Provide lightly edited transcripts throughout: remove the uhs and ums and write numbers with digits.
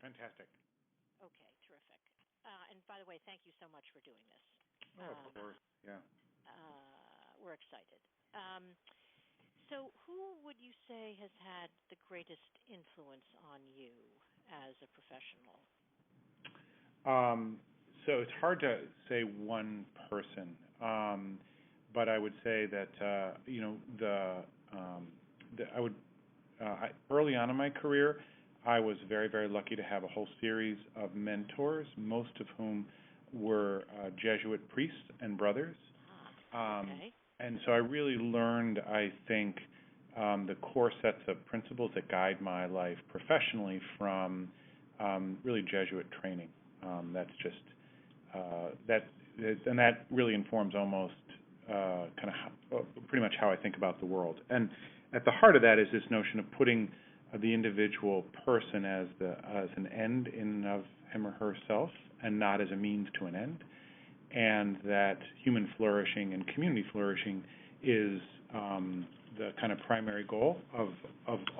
Fantastic. Okay, terrific. And by the way, thank you so much for doing this. Oh, of course. Yeah. We're excited. So who would you say has had the greatest influence on you as a professional? So it's hard to say one person, but I would say that early on in my career, I was very, very lucky to have a whole series of mentors, most of whom were Jesuit priests and brothers. Okay. And so I really learned, I think, the core sets of principles that guide my life professionally from really Jesuit training. That's just and that really informs almost pretty much how I think about the world. And at the heart of that is this notion of putting the individual person as an end in and of him or herself, and not as a means to an end, and that human flourishing and community flourishing is the kind of primary goal of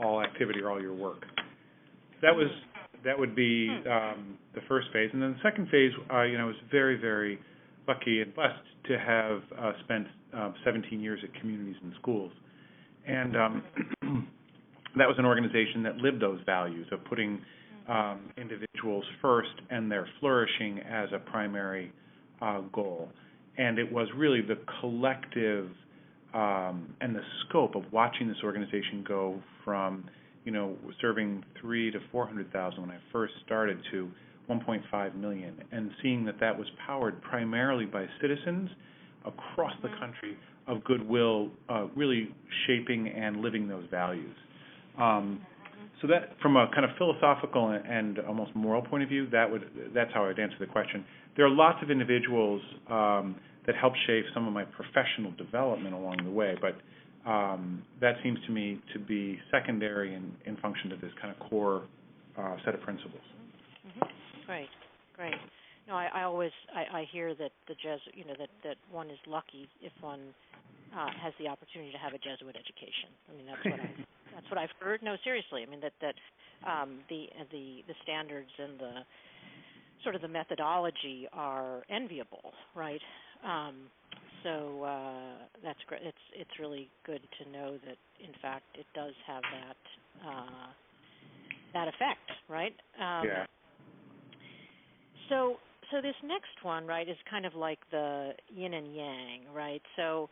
all activity or all your work. That would be the first phase, and then the second phase, I was very, very lucky and blessed to have spent 17 years at communities and schools, and that was an organization that lived those values of putting individuals first and their flourishing as a primary goal. And it was really the collective and the scope of watching this organization go from, serving 300,000 to 400,000 when I first started to 1.5 million, and seeing that was powered primarily by citizens across the country of goodwill, really shaping and living those values. So that, from a kind of philosophical and almost moral point of view, that's how I would answer the question. There are lots of individuals that help shape some of my professional development along the way, but that seems to me to be secondary in function to this kind of core set of principles. Great. No, I hear that the Jesuit, that one is lucky if one has the opportunity to have a Jesuit education. I mean, that's what I've heard. No, seriously. I mean that the standards and the sort of the methodology are enviable, right? So that's great. It's really good to know that in fact it does have that effect, right? Yeah. So this next one, right, is kind of like the yin and yang, right? So,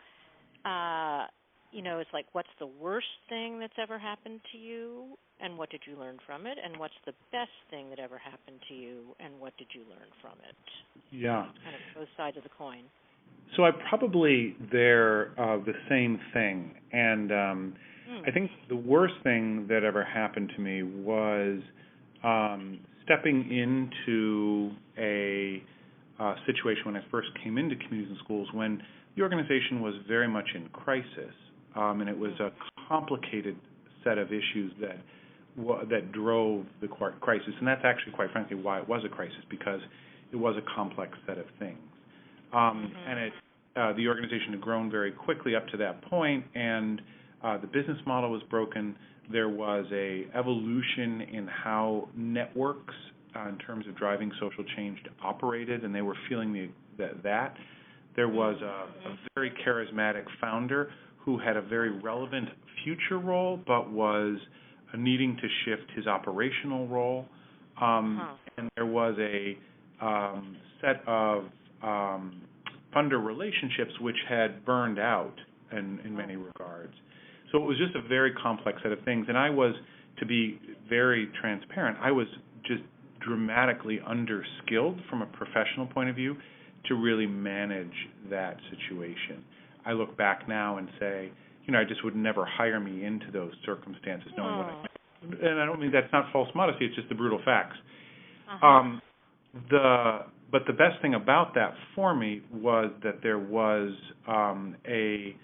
it's like, what's the worst thing that's ever happened to you, and what did you learn from it? And what's the best thing that ever happened to you, and what did you learn from it? Yeah. Kind of both sides of the coin. So they're the same thing. And I think the worst thing that ever happened to me was stepping into a situation when I first came into communities and schools when the organization was very much in crisis, and it was a complicated set of issues that drove the crisis, and that's actually, quite frankly, why it was a crisis, because it was a complex set of things. And the organization had grown very quickly up to that point, and the business model was broken. There was a evolution in how networks, in terms of driving social change, operated, and they were feeling that. There was a very charismatic founder who had a very relevant future role, but was needing to shift his operational role. And there was a set of funder relationships which had burned out in many regards. So it was just a very complex set of things. And I was, to be very transparent, I was just dramatically underskilled from a professional point of view to really manage that situation. I look back now and say, I just would never hire me into those circumstances, knowing what I did. And I don't mean that's not false modesty, it's just the brutal facts. But the best thing about that for me was that there was a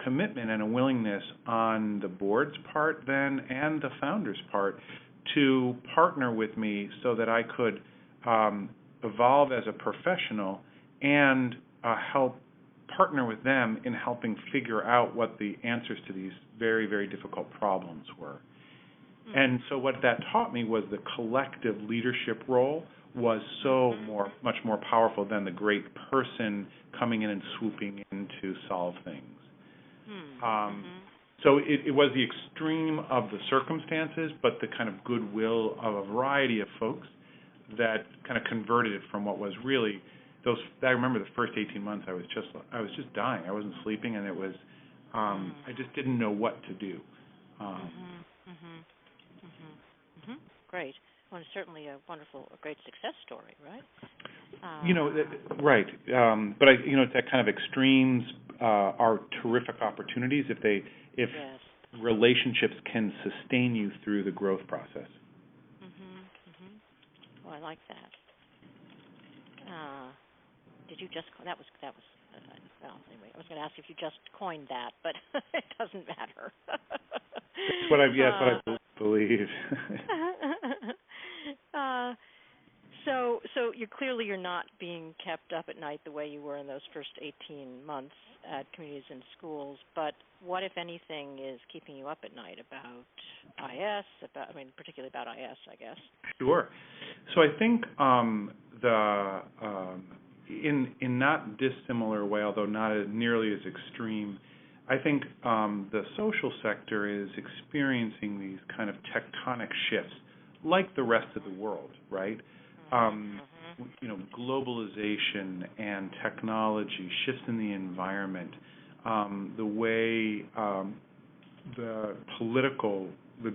commitment and a willingness on the board's part then and the founder's part to partner with me so that I could evolve as a professional and help partner with them in helping figure out what the answers to these very, very difficult problems were. And so what that taught me was the collective leadership role was so much more powerful than the great person coming in and swooping in to solve things. So it was the extreme of the circumstances, but the kind of goodwill of a variety of folks that kind of converted it from what was really those. I remember the first 18 months I was just dying. I wasn't sleeping, and it was I just didn't know what to do. Great. Well, it's certainly a great success story, right? Right. But that kind of extremes are terrific opportunities if relationships can sustain you through the growth process. Oh, I like that. Did you just? That was. Well, anyway, I was going to ask if you just coined that, but it doesn't matter. That's what I believe. So you're not being kept up at night the way you were in those first 18 months at communities and schools. But what, if anything, is keeping you up at night about IS? Particularly about IS, I guess. Sure. So I think in not dissimilar way, although not nearly as extreme, I think the social sector is experiencing these kind of tectonic shifts, like the rest of the world, right? Globalization and technology, shifts in the environment, the way the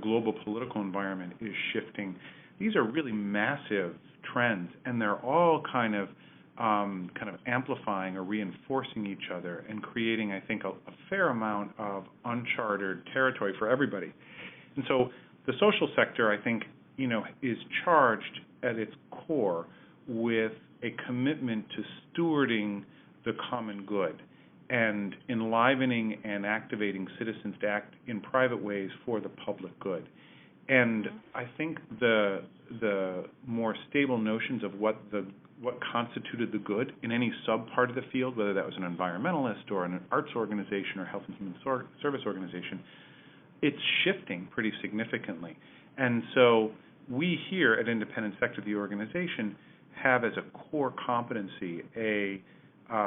global political environment is shifting. These are really massive trends, and they're all kind of amplifying or reinforcing each other and creating, I think, a fair amount of uncharted territory for everybody. And so the social sector, I think, is charged at its core with a commitment to stewarding the common good and enlivening and activating citizens to act in private ways for the public good. And I think the more stable notions of what constituted the good in any sub-part of the field, whether that was an environmentalist or an arts organization or health and human service organization, it's shifting pretty significantly. And so we here at Independent Sector, the organization, have as a core competency a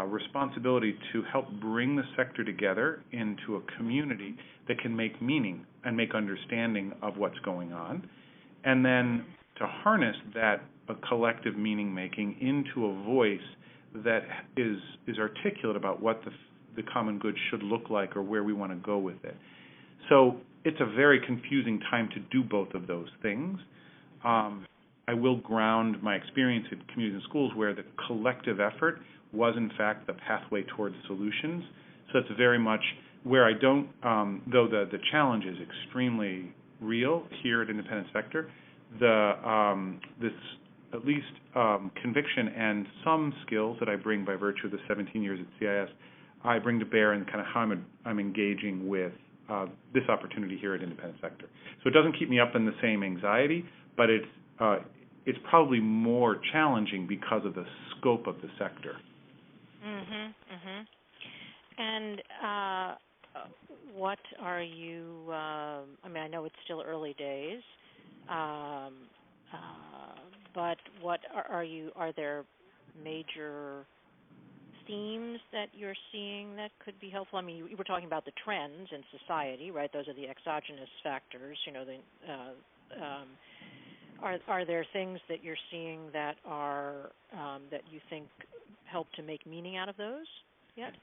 responsibility to help bring the sector together into a community that can make meaning and make understanding of what's going on, and then to harness that collective meaning making into a voice that is articulate about what the common good should look like or where we want to go with it. So it's a very confusing time to do both of those things. I will ground my experience at communities and schools where the collective effort was in fact the pathway towards solutions. So it's very much where I don't, though the challenge is extremely real here at Independent Sector, this at least conviction and some skills that I bring by virtue of the 17 years at CIS, I bring to bear in kind of how I'm engaging with this opportunity here at Independent Sector. So it doesn't keep me up in the same anxiety, but it's probably more challenging because of the scope of the sector. And what are you? I know it's still early days, but what are you? Are there major themes that you're seeing that could be helpful? I mean, you were talking about the trends in society, right? Those are the exogenous factors. Are there things that you're seeing that are that you think help to make meaning out of those yet?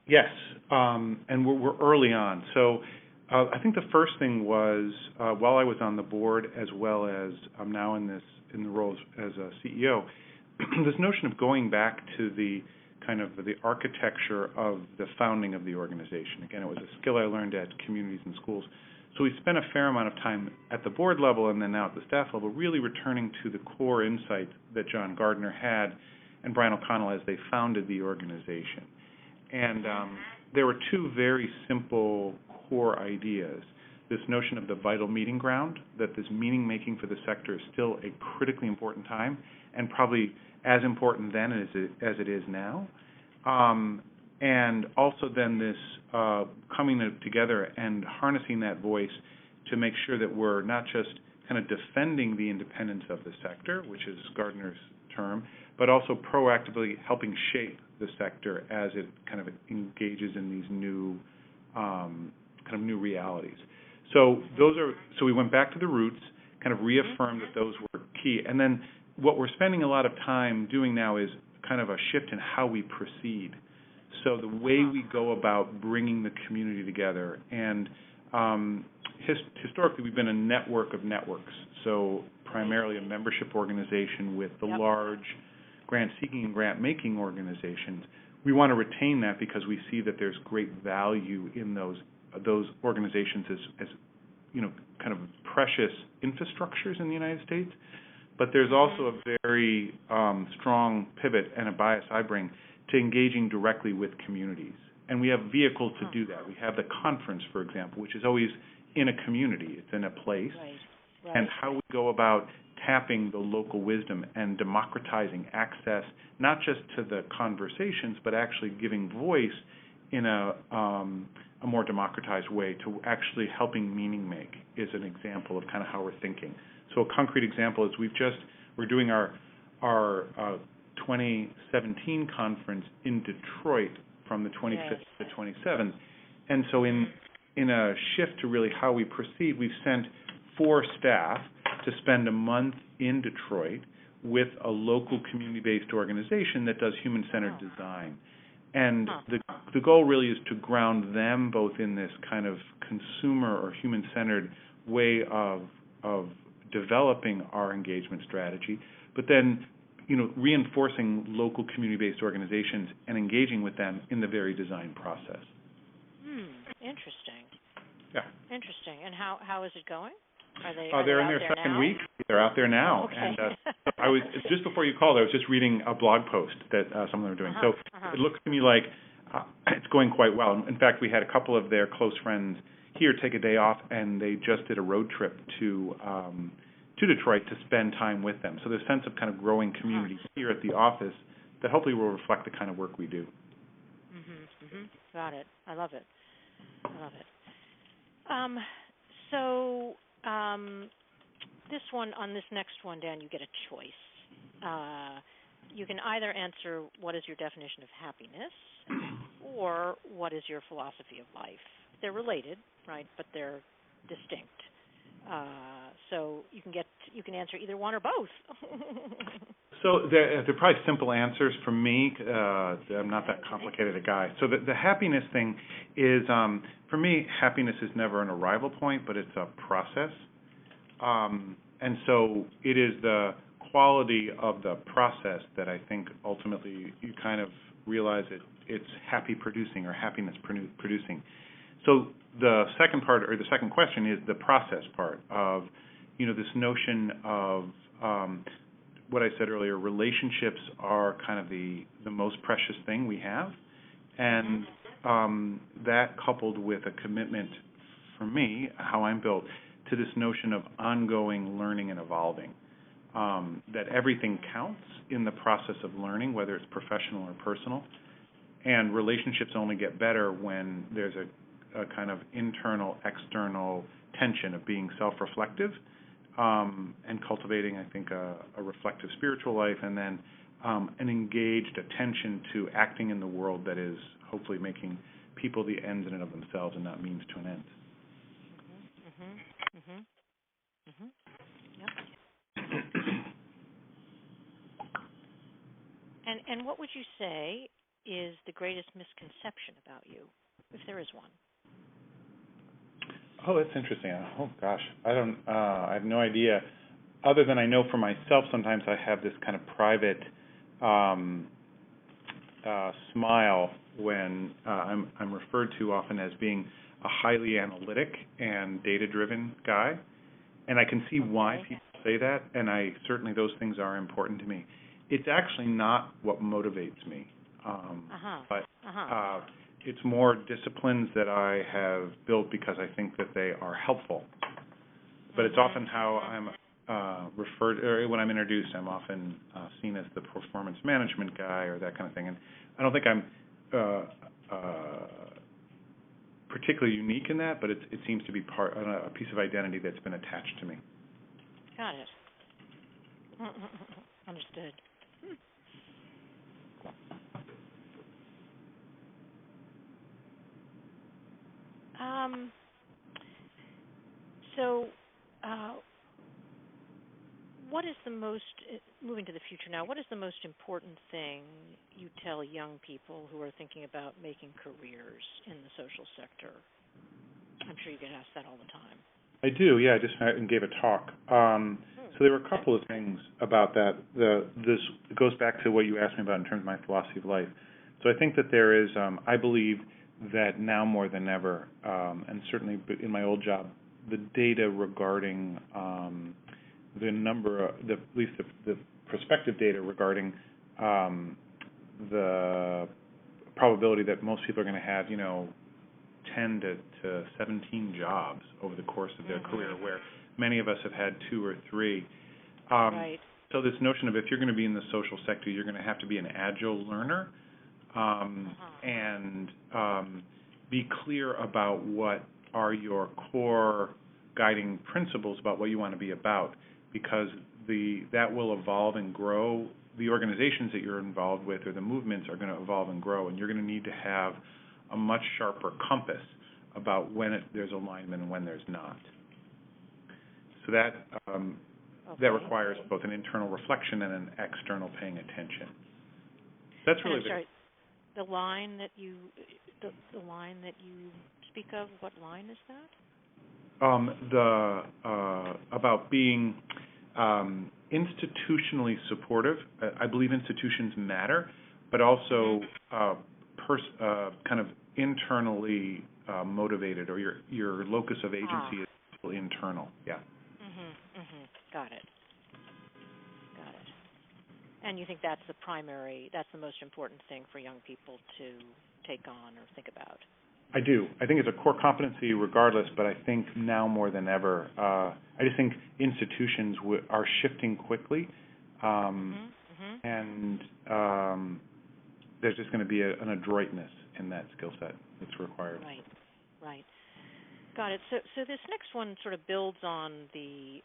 Yes, and we're early on. So I think the first thing was while I was on the board, as well as I'm now in the role as a CEO, this notion of going back to the kind of the architecture of the founding of the organization. Again, it was a skill I learned at communities and schools. So we spent a fair amount of time at the board level and then now at the staff level really returning to the core insights that John Gardner had and Brian O'Connell as they founded the organization. And there were two very simple core ideas. This notion of the vital meeting ground, that this meaning making for the sector is still a critically important time and probably as important then as it is now. And also then this coming together and harnessing that voice to make sure that we're not just kind of defending the independence of the sector, which is Gardner's term, but also proactively helping shape the sector as it kind of engages in these new new realities. So so we went back to the roots, kind of reaffirmed that those were key, and then what we're spending a lot of time doing now is kind of a shift in how we proceed. So the way we go about bringing the community together, and historically we've been a network of networks, so primarily a membership organization with the large grant-seeking and grant-making organizations. We want to retain that because we see that there's great value in those organizations as kind of precious infrastructures in the United States. But there's also a very strong pivot and a bias I bring to engaging directly with communities. And we have vehicles to do that. We have the conference, for example, which is always in a community. It's in a place. Right. And how we go about tapping the local wisdom and democratizing access, not just to the conversations, but actually giving voice in a more democratized way to actually helping meaning make is an example of kind of how we're thinking. So a concrete example is we're doing our 2017 conference in Detroit from the 25th to the 27th. And so in a shift to really how we proceed, we've sent 4 staff to spend a month in Detroit with a local community-based organization that does human-centered design. And the goal really is to ground them both in this kind of consumer or human-centered way of developing our engagement strategy, but then reinforcing local community-based organizations and engaging with them in the very design process. Interesting. Yeah. Interesting. And how is it going? They're in their second week. They're out there now. Okay. And I was just before you called, I was just reading a blog post that some of them are doing. So it looks to me like it's going quite well. In fact, we had a couple of their close friends here take a day off, and they just did a road trip to Detroit to spend time with them. So there's a sense of kind of growing community here at the office that hopefully will reflect the kind of work we do. Got it. I love it. So this next one, Dan, you get a choice. You can either answer what is your definition of happiness, or what is your philosophy of life. They're related, right? But they're distinct. So you can answer either one or both. So they're probably simple answers for me. I'm not that complicated a guy. So the happiness thing is, for me, happiness is never an arrival point, but it's a process. And so it is the quality of the process that I think ultimately you kind of realize it's happy producing or happiness producing. So the second part, or the second question, is the process part of, this notion of what I said earlier. Relationships are kind of the most precious thing we have, and that coupled with a commitment, for me, how I'm built, to this notion of ongoing learning and evolving. That everything counts in the process of learning, whether it's professional or personal, and relationships only get better when there's a kind of internal-external tension of being self-reflective and cultivating, I think, a reflective spiritual life, and then an engaged attention to acting in the world that is hopefully making people the ends in and of themselves and not means to an end. Yep. And what would you say is the greatest misconception about you, if there is one? Oh, that's interesting. Oh gosh, I have no idea. Other than I know for myself, sometimes I have this kind of private smile when I'm referred to often as being a highly analytic and data-driven guy, and I can see why people say that, and certainly those things are important to me. It's actually not what motivates me, but it's more disciplines that I have built because I think that they are helpful. But it's often how I'm referred, or when I'm introduced, I'm often seen as the performance management guy or that kind of thing. And I don't think I'm particularly unique in that, but it seems to be a piece of identity that's been attached to me. Got it. Understood. So, what is the most, moving to the future now, what is the most important thing you tell young people who are thinking about making careers in the social sector? I'm sure you get asked that all the time. I do, yeah. I just gave a talk. So there were a couple of things about that. This goes back to what you asked me about in terms of my philosophy of life. So I think that there is, I believe that now more than ever, and certainly in my old job, the data regarding the number, at least the prospective data regarding the probability that most people are going to have, 10 to 17 jobs over the course of their career, where many of us have had 2 or 3. Right. So this notion of if you're going to be in the social sector, you're going to have to be an agile learner and be clear about what are your core guiding principles about what you want to be about, because that will evolve and grow. The organizations that you're involved with or the movements are going to evolve and grow, and you're going to need to have a much sharper compass about when there's alignment and when there's not. So that requires both an internal reflection and an external paying attention. That's really the line that you speak of. What line is that? About being institutionally supportive. I believe institutions matter, but also kind of internally motivated, or your locus of agency is internal. Yeah. Got it. And you think that's the most important thing for young people to take on or think about? I do. I think it's a core competency regardless, but I think now more than ever, I just think institutions are shifting quickly, and there's just going to be an adroitness in that skill set that's required. Right. Got it. So this next one sort of builds on the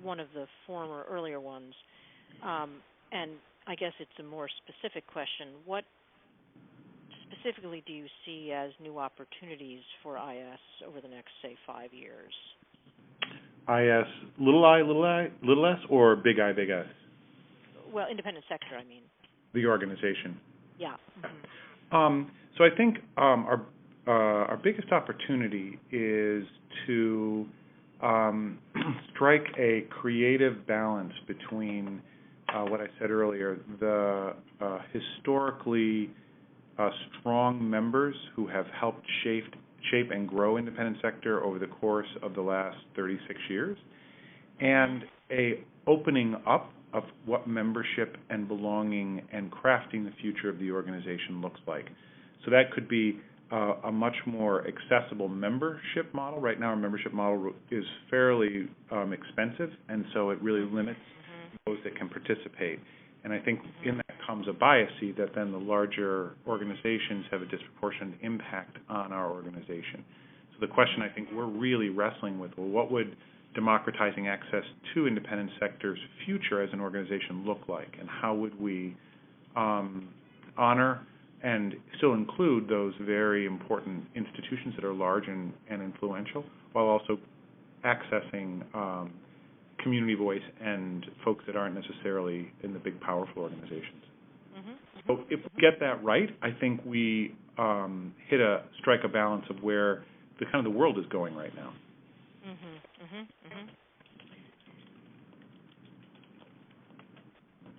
one of the earlier ones, and I guess it's a more specific question. What specifically do you see as new opportunities for IS over the next, say, 5 years? IS, little I, little s, or big I, big S? Well, independent sector, I mean. The organization. Yeah. So I think our biggest opportunity is to strike a creative balance between what I said earlier, the historically strong members who have helped shape and grow independent sector over the course of the last 36 years, and a opening up of what membership and belonging and crafting the future of the organization looks like. So that could be a much more accessible membership model. Right now our membership model is fairly expensive, and so it really limits those that can participate. And I think in that comes a bias that then the larger organizations have a disproportionate impact on our organization. So the question I think we're really wrestling with, well, what would democratizing access to independent sector's future as an organization look like, and how would we honor and still include those very important institutions that are large and influential, while also accessing community voice and folks that aren't necessarily in the big, powerful organizations. So if we get that right, I think we strike a balance of where the world is going right now.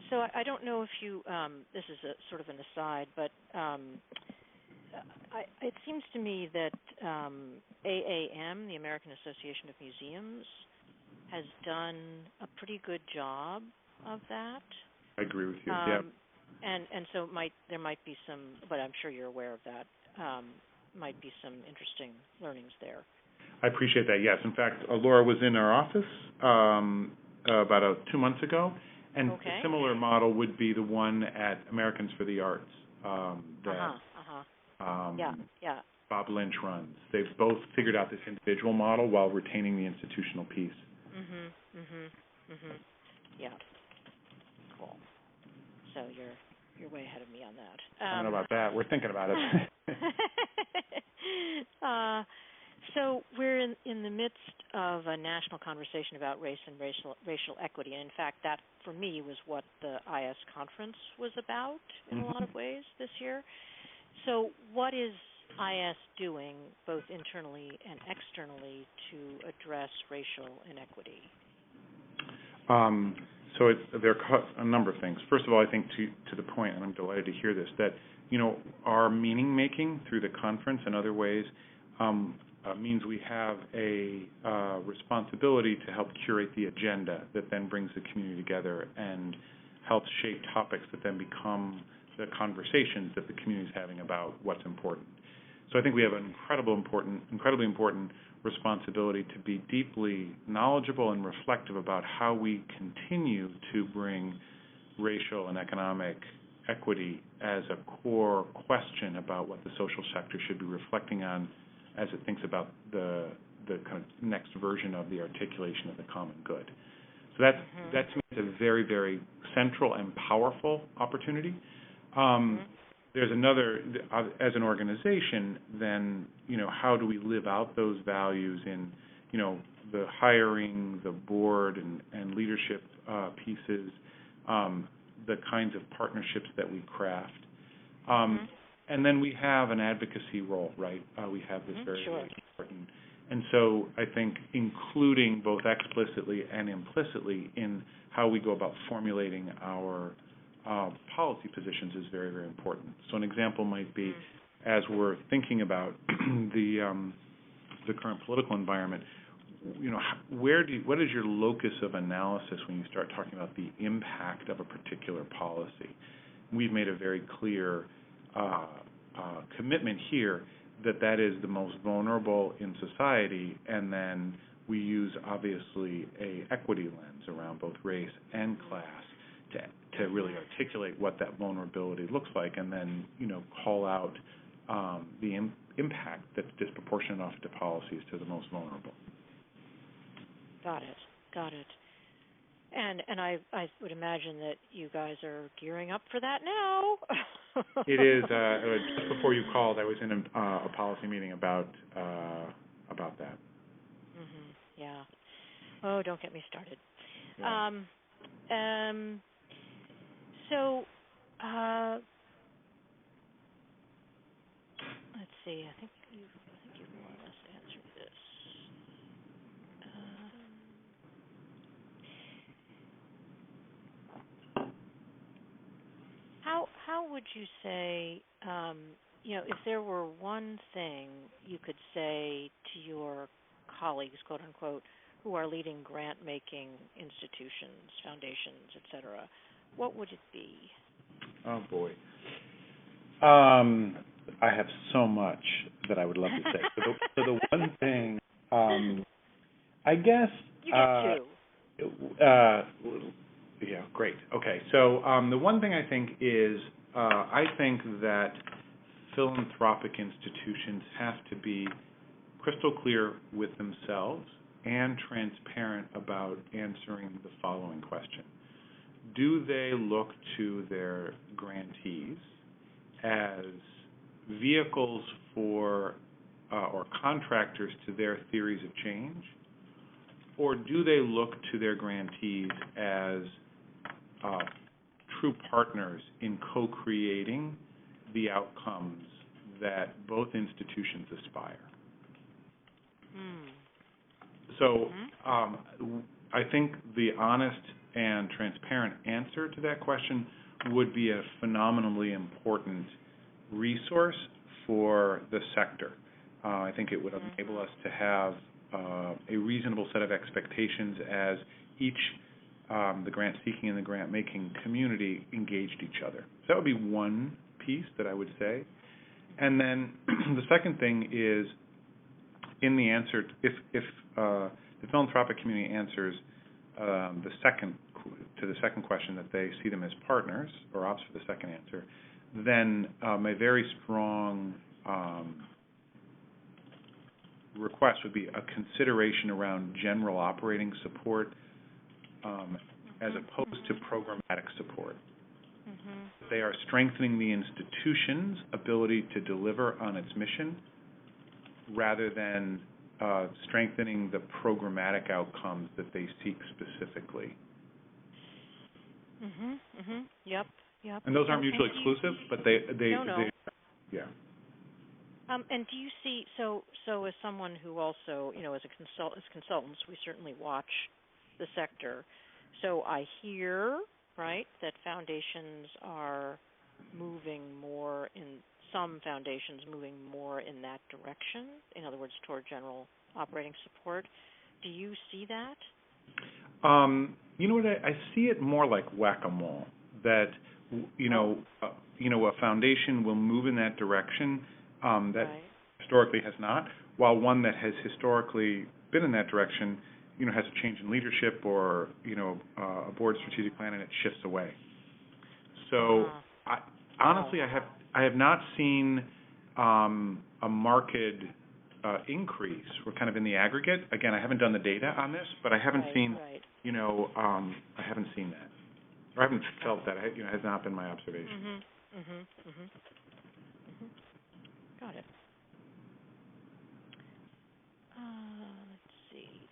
So I don't know if you, this is a sort of an aside, but it seems to me that AAM, the American Association of Museums, has done a pretty good job of that. I agree with you, yeah. And so there might be some, but I'm sure you're aware of that, might be some interesting learnings there. I appreciate that, yes. In fact, Laura was in our office about 2 months ago, and a similar model would be the one at Americans for the Arts. Bob Lynch runs. They've both figured out this individual model while retaining the institutional piece. Yeah. Cool. So you're way ahead of me on that. I don't know about that. We're thinking about it. So we're in the midst of a national conversation about race and racial equity, and in fact, that for me was what the IS conference was about in a lot of ways this year. So what is IS doing, both internally and externally, to address racial inequity? So there are a number of things. First of all, I think to the point, and I'm delighted to hear this, that our meaning making through the conference and other ways means we have a responsibility to help curate the agenda that then brings the community together and helps shape topics that then become the conversations that the community is having about what's important. So I think we have an incredibly important responsibility to be deeply knowledgeable and reflective about how we continue to bring racial and economic equity as a core question about what the social sector should be reflecting on as it thinks about the kind of next version of the articulation of the common good. So that to me is a very, very central and powerful opportunity. There's another, as an organization, then, how do we live out those values in, the hiring, the board and leadership pieces, the kinds of partnerships that we craft. And then we have an advocacy role, right? We have this very important. And so I think including both explicitly and implicitly in how we go about formulating our policy positions is very, very important. So an example might be, as we're thinking about the current political environment, what is your locus of analysis when you start talking about the impact of a particular policy? We've made a very clear commitment here that is the most vulnerable in society, and then we use obviously a equity lens around both race and class to really articulate what that vulnerability looks like, and then call out the impact that's disproportionate off to policies to the most vulnerable. Got it. And I would imagine that you guys are gearing up for that now. It is. Just before you called, I was in a policy meeting about that. Yeah. Oh, don't get me started. Yeah. So, let's see. I think you've more or less answered this. How would you say, if there were one thing you could say to your colleagues, quote unquote, who are leading grant-making institutions, foundations, et cetera, what would it be? Oh, boy. I have so much that I would love to say. So the one thing, I guess... You get two. Yeah, great. Okay, so the one thing I think is, I think that philanthropic institutions have to be crystal clear with themselves and transparent about answering the following question. Do they look to their grantees as vehicles for or contractors to their theories of change, or do they look to their grantees as true partners in co-creating the outcomes that both institutions aspire? So I think the honest and transparent answer to that question would be a phenomenally important resource for the sector. I think it would enable us to have a reasonable set of expectations as each, the grant-seeking and the grant-making community engaged each other. So that would be one piece that I would say. And then the second thing is, in the answer, if the philanthropic community answers the second question that they see them as partners, or opts for the second answer, then a very strong request would be a consideration around general operating support as opposed to programmatic support. They are strengthening the institution's ability to deliver on its mission rather than strengthening the programmatic outcomes that they seek specifically. Yep. And those aren't mutually exclusive, but they No. Yeah. And do you see, so as someone who also, as consultants, we certainly watch the sector. So I hear, right, that foundations are moving more some foundations moving more in that direction, in other words, toward general operating support. Do you see that? You know what, I see it more like whack-a-mole, that, a foundation will move in that direction that historically has not, while one that has historically been in that direction, has a change in leadership or, a board strategic plan and it shifts away. So, honestly, I have not seen a marked increase. We're kind of in the aggregate. Again, I haven't done the data on this, but I haven't seen, I haven't seen that. Or I haven't felt that. It has not been my observation. Got it. Let's see.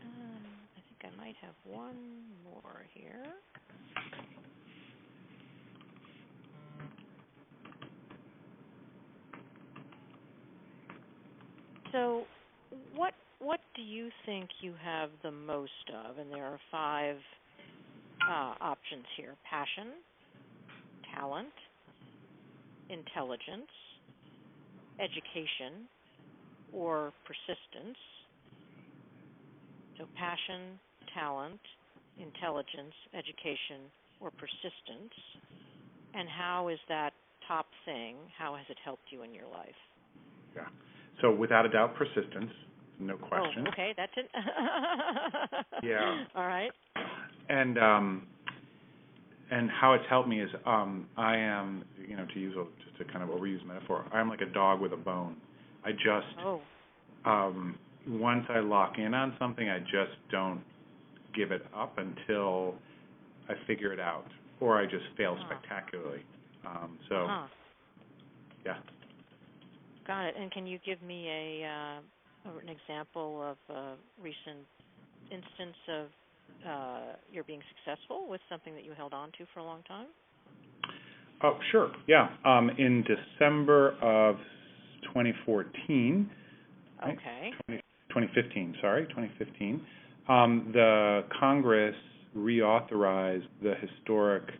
I think I might have one more here. So, what do you think you have the most of? And there are 5 options here: passion, talent, intelligence, education, or persistence. So passion, talent, intelligence, education, or persistence. And how is that top thing, how has it helped you in your life? Yeah. So without a doubt, persistence, no question. Oh, okay, that's it. Yeah. All right. And how it's helped me is I am, just to kind of overuse metaphor, I'm like a dog with a bone. I just, once I lock in on something, I just don't give it up until I figure it out, or I just fail spectacularly. Yeah. Got it. And can you give me an example of a recent instance of you're being successful with something that you held on to for a long time? Oh, sure. Yeah. In December of 2014. Okay. 2015. The Congress reauthorized the historic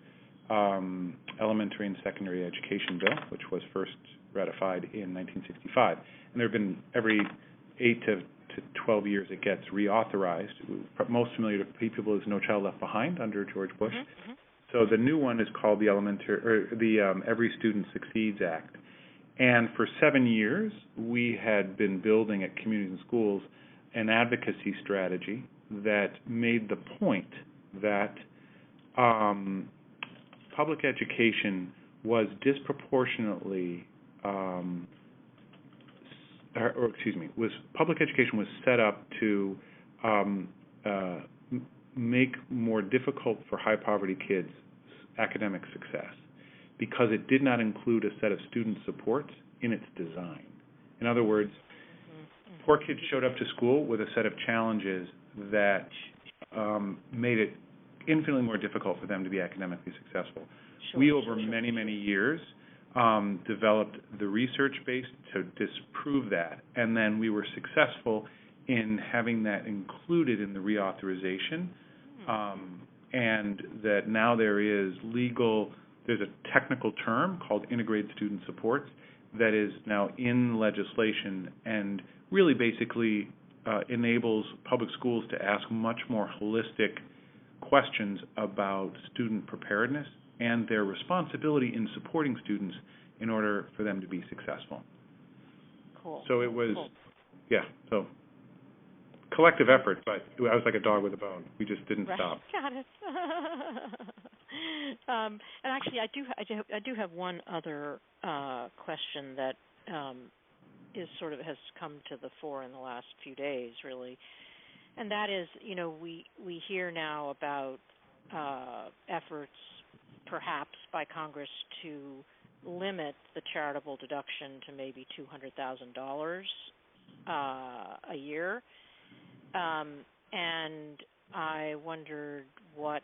elementary and secondary education bill, which was first ratified in 1965. And there have been every 8 to 12 years it gets reauthorized. Most familiar to people is No Child Left Behind under George Bush. So the new one is called the Every Student Succeeds Act. And for 7 years, we had been building at communities and schools an advocacy strategy that made the point that public education was disproportionately public education was set up to make more difficult for high poverty kids academic success because it did not include a set of student supports in its design. In other words, poor kids showed up to school with a set of challenges that made it infinitely more difficult for them to be academically successful. We, over many, many years, developed the research base to disprove that, and then we were successful in having that included in the reauthorization, and that now there's a technical term called integrated student supports that is now in legislation and really basically enables public schools to ask much more holistic questions about student preparedness and their responsibility in supporting students in order for them to be successful. Cool. So it was, so collective effort, but I was like a dog with a bone. We just didn't stop. Got it. And actually, I do have one other question that is sort of has come to the fore in the last few days, really, and that is, we hear now about efforts, perhaps by Congress, to limit the charitable deduction to maybe $200,000 a year, and I wondered what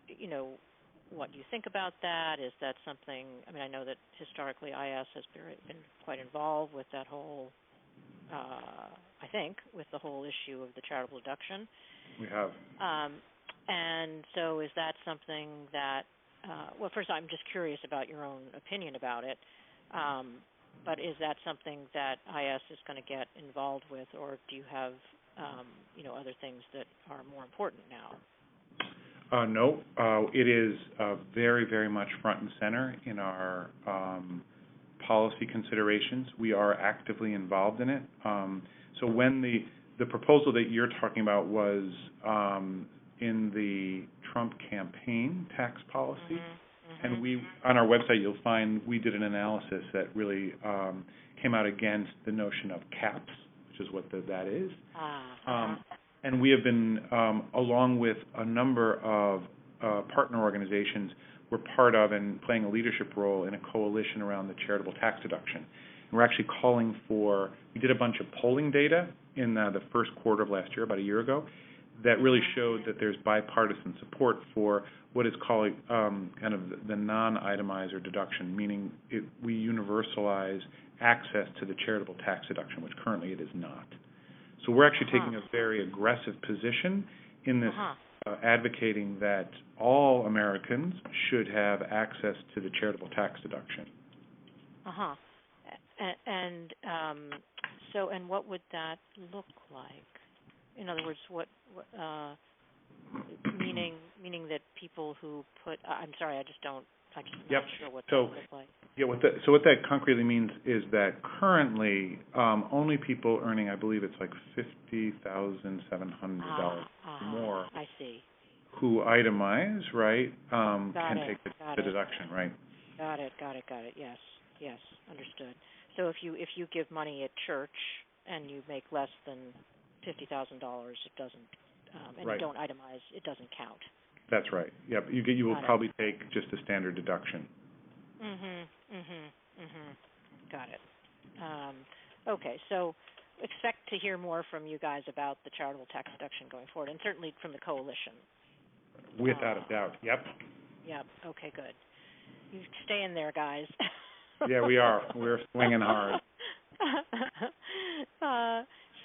you think about that. Is that something? I mean, I know that historically IS has been quite involved with that whole, I think, with the whole issue of the charitable deduction. We have. And so is that something that, well, first I'm just curious about your own opinion about it, but is that something that IS is going to get involved with, or do you have, other things that are more important now? No, it is very, very much front and center in our policy considerations. We are actively involved in it. So when the proposal that you're talking about was in the Trump campaign tax policy, and we on our website you'll find we did an analysis that really came out against the notion of caps, which is what that is. And we have been, along with a number of partner organizations, we're part of and playing a leadership role in a coalition around the charitable tax deduction. And we're actually calling for, we did a bunch of polling data in the first quarter of last year, about a year ago, that really showed that there's bipartisan support for what is called kind of the non-itemizer deduction, meaning we universalize access to the charitable tax deduction, which currently it is not. So we're actually taking a very aggressive position in this, advocating that all Americans should have access to the charitable tax deduction. And so, and what would that look like? In other words, what meaning that people who put, I'm sorry, I'm not sure what that would look like. Yeah, so what that concretely means is that currently only people earning, I believe it's like $50,700 more. I see. Who itemize, right? Can take the deduction, right? Got it. Yes, understood. So if you give money at church and you make less than $50,000, it doesn't, and you don't itemize, it doesn't count. That's right. Yep. You will probably take just a standard deduction. Got it. Okay, so expect to hear more from you guys about the charitable tax deduction going forward, and certainly from the coalition. Without a doubt. Yep. Okay, good. You stay in there, guys. Yeah, we are. We're swinging hard.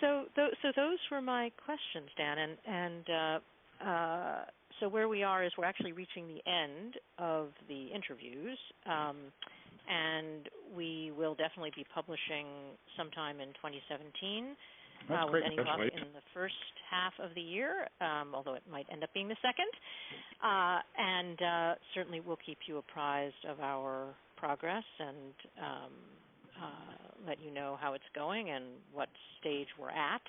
So those were my questions, Dan, and so where we are is we're actually reaching the end of the interviews, and we will definitely be publishing sometime in 2017. That's great. With any luck in the first half of the year, although it might end up being the second. And certainly we'll keep you apprised of our progress and let you know how it's going and what stage we're at.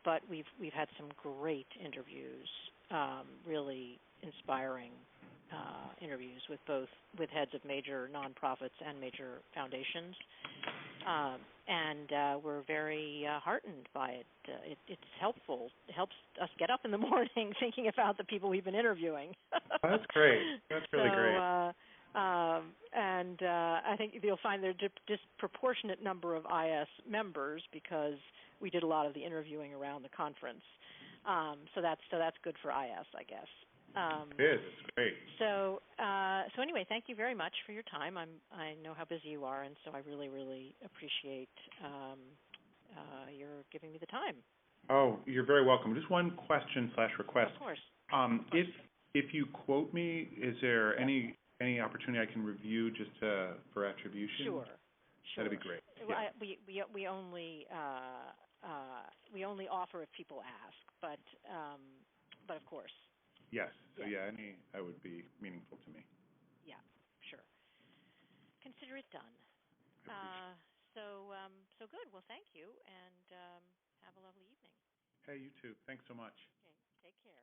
But we've had some great interviews, really inspiring interviews with heads of major nonprofits and major foundations. And we're very heartened by it. It's helpful. It helps us get up in the morning thinking about the people we've been interviewing. That's great. That's really great. And I think you'll find there are a disproportionate number of IS members because we did a lot of the interviewing around the conference. So that's good for IS, I guess. It is. It's great. So anyway, thank you very much for your time. I know how busy you are, and so I really, really appreciate your giving me the time. Oh, you're very welcome. Just one question/request. Of course. If you quote me, is there any opportunity I can review just for attribution? Sure. That'd be great. Yeah. We only offer if people ask, but of course. Yes. So that would be meaningful to me. Yeah, sure. Consider it done. So good. Well, thank you, and have a lovely evening. Hey, you too. Thanks so much. Okay. Take care.